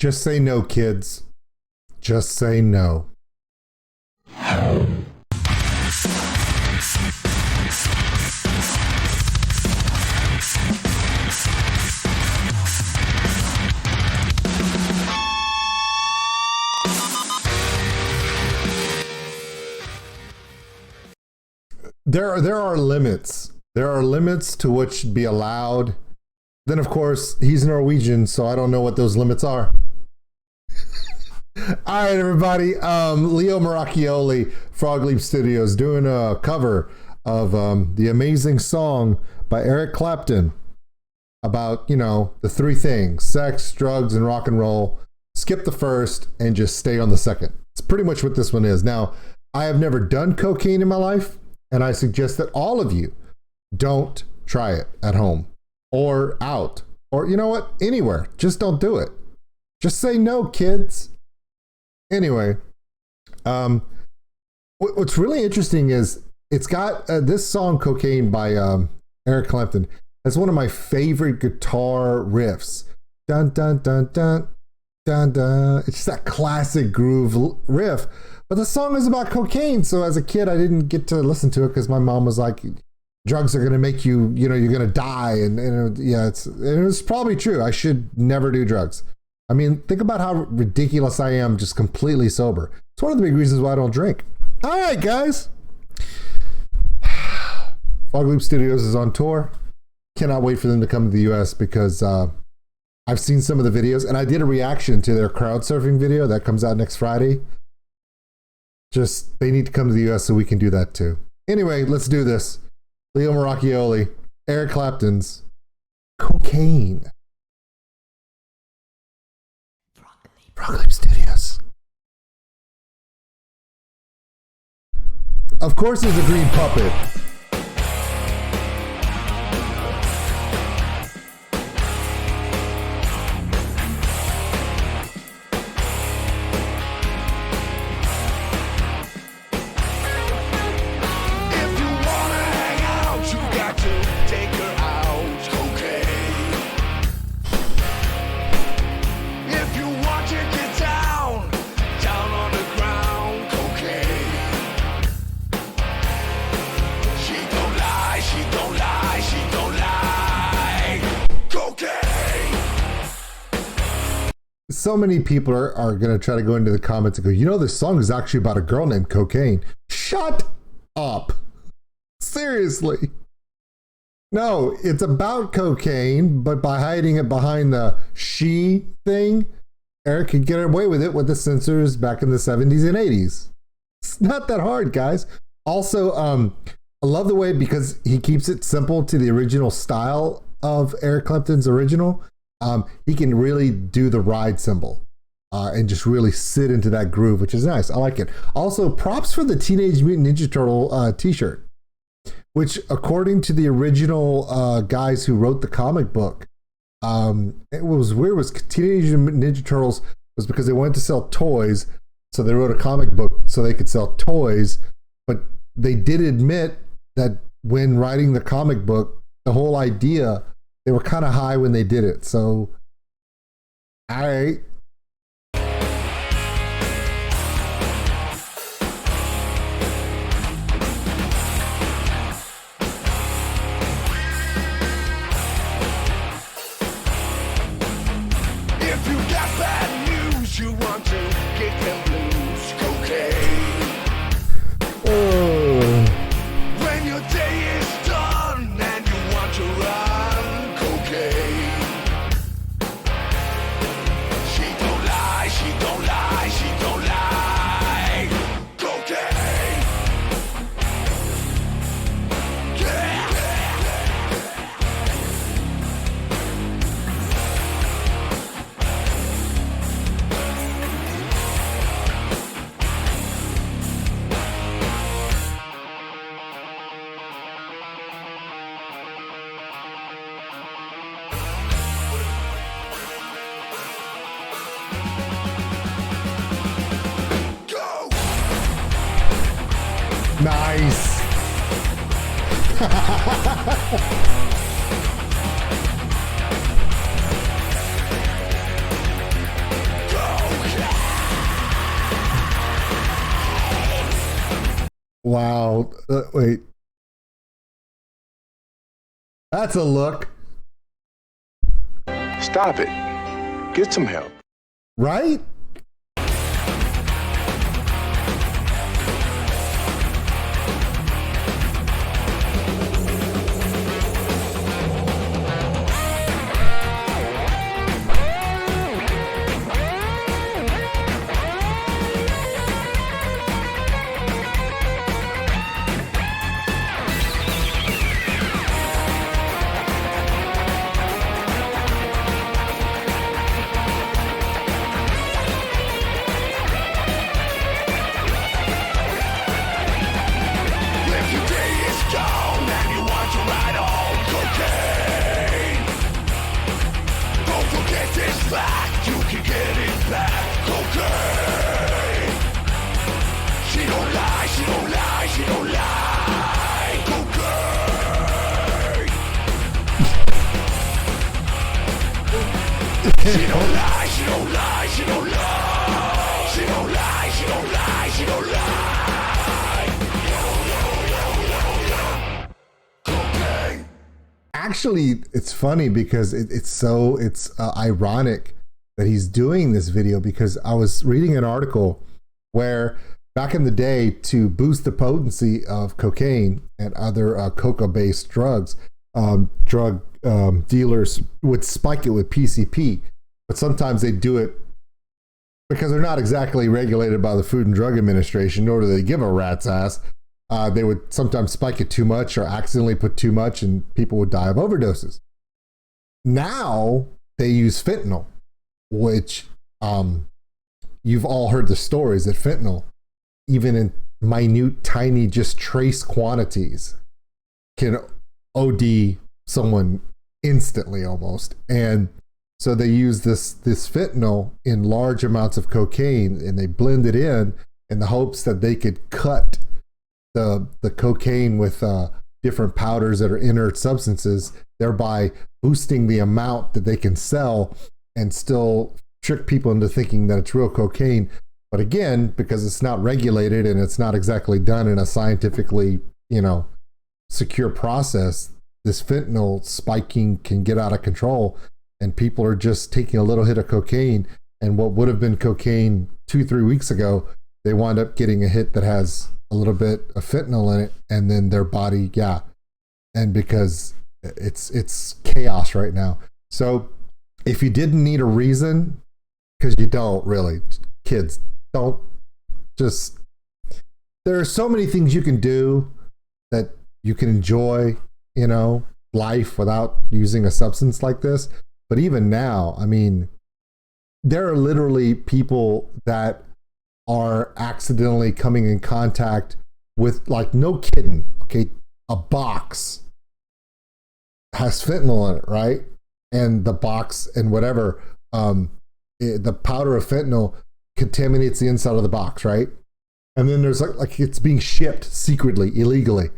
Just say no, kids. Just say no. There are limits. There are limits to what should be allowed. Then, of course, he's Norwegian, so I don't know what those limits are. All right, everybody. Leo Maracchioli, Frog Leap Studios, doing a cover of the amazing song by Eric Clapton about, you know, the three things: sex, drugs, and rock and roll. Skip the first and just stay on the second. It's pretty much what this one is. Now, I have never done cocaine in my life, and I suggest that all of you don't try it at home or out or, you know what, anywhere. Just don't do it. Just say no, kids. Anyway, what's really interesting is it's got this song Cocaine by Eric Clapton. That's one of my favorite guitar riffs. Dun, dun, dun, dun, dun, dun. It's just that classic groove riff. But the song is about cocaine. So as a kid, I didn't get to listen to it because my mom was like, drugs are going to make you, you know, you're going to die. And yeah, it was probably true. I should never do drugs. I mean, think about how ridiculous I am just completely sober. It's one of the big reasons why I don't drink. All right, guys. Frog Leap Studios is on tour. Cannot wait for them to come to the US because I've seen some of the videos and I did a reaction to their crowd surfing video that comes out next Friday. Just, they need to come to the US so we can do that too. Anyway, let's do this. Leo Maracchioli, Eric Clapton's Cocaine. Frog Leap Studios. Of course there's a green puppet. So many people are going to try to go into the comments and go, you know, this song is actually about a girl named Cocaine. Shut up. Seriously. No, it's about cocaine, but by hiding it behind the she thing, Eric could get away with it with the censors back in the 70s and 80s. It's not that hard, guys. Also, I love the way, because he keeps it simple to the original style of Eric Clapton's original. He can really do the ride cymbal and just really sit into that groove, which is nice. I like it. Also, props for the Teenage Mutant Ninja Turtle t-shirt, which, according to the original guys who wrote the comic book, it was weird. Was Teenage Mutant Ninja Turtles was because they wanted to sell toys, so they wrote a comic book so they could sell toys. But they did admit that when writing the comic book, the whole idea, they were kind of high when they did it. So, all right. If you got bad news, you want to get them blues, cocaine. Oh. When your day is done and you want to run, cocaine. She don't lie, she don't lie, she don't lie. Cocaine. Yeah. Go. Nice. Wow. Wait. That's a look. Stop it. Get some help. Right? If your day is gone and you want to ride on cocaine, don't forget this fact, you can get it back. Cocaine. She don't lie, she don't lie, she don't lie. Cocaine. She don't lie, she don't lie, she don't lie. She don't lie, she don't lie, she don't lie. Cocaine. Actually, it's funny because it's ironic that he's doing this video, because I was reading an article where back in the day, to boost the potency of cocaine and other coca-based drugs, drug dealers would spike it with PCP, but sometimes they do it because they're not exactly regulated by the Food and Drug Administration, nor do they give a rat's ass. They would sometimes spike it too much or accidentally put too much, and people would die of overdoses. Now they use fentanyl, which you've all heard the stories that fentanyl, even in minute, tiny, just trace quantities, can OD someone instantly almost. And so they use this fentanyl in large amounts of cocaine, and they blend it in the hopes that they could cut the cocaine with different powders that are inert substances, thereby boosting the amount that they can sell and still trick people into thinking that it's real cocaine. But again, because it's not regulated and it's not exactly done in a scientifically, secure process, this fentanyl spiking can get out of control, and people are just taking a little hit of cocaine, and what would have been cocaine 2-3 weeks ago, they wind up getting a hit that has a little bit of fentanyl in it, and then their body, and because it's chaos right now. So if you didn't need a reason, because you don't really, kids, don't just, there are so many things you can do that you can enjoy, life without using a substance like this. But even now, I mean, there are literally people that are accidentally coming in contact with, like, no kidding, okay, a box has fentanyl in it, right? And the box and whatever, the powder of fentanyl contaminates the inside of the box, right? And then there's like it's being shipped secretly, illegally.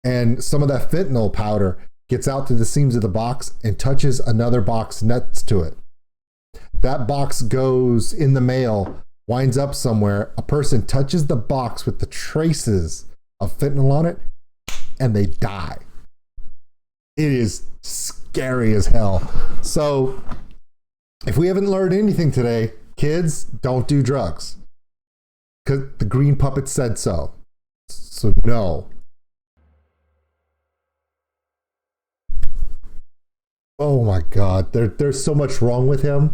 And some of that fentanyl powder gets out to the seams of the box and touches another box next to it. That box goes in the mail, winds up somewhere. A person touches the box with the traces of fentanyl on it, and they die. It is scary as hell. So if we haven't learned anything today, kids, don't do drugs. Because the green puppet said so. So no. Oh my God, there's so much wrong with him.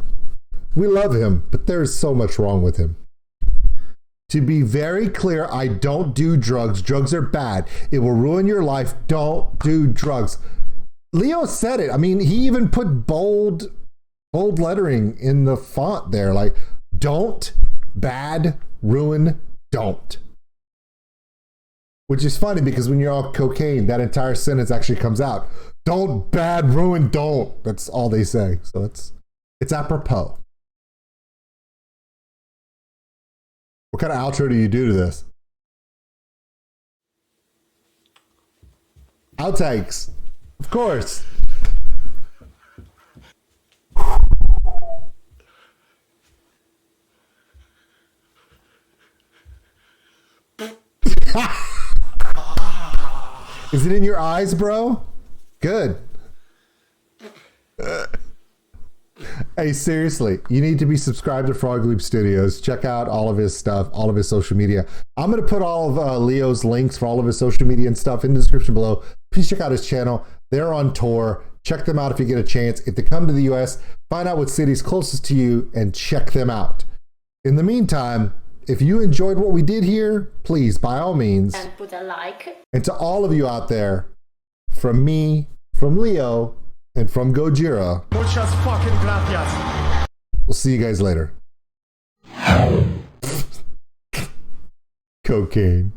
We love him, but there's so much wrong with him. To be very clear, I don't do drugs. Drugs are bad. It will ruin your life. Don't do drugs. Leo said it. I mean, he even put bold lettering in the font there, like, don't, bad, ruin, don't. Which is funny because when you're on cocaine, that entire sentence actually comes out. Don't, bad, ruin, don't. That's all they say. So it's apropos. What kind of outro do you do to this? Outtakes. Of course. Is it in your eyes, bro? Good. Hey, seriously, you need to be subscribed to Frog Leap Studios. Check out all of his stuff, all of his social media. I'm going to put all of Leo's links for all of his social media and stuff in the description below. Please check out his channel. They're on tour. Check them out if you get a chance. If they come to the US, find out what city's closest to you and check them out. In the meantime, if you enjoyed what we did here, please, by all means, and put a like. and to all of you out there, from me, from Leo, and from Gojira, Muchas fucking gracias. we'll see you guys later. Cocaine.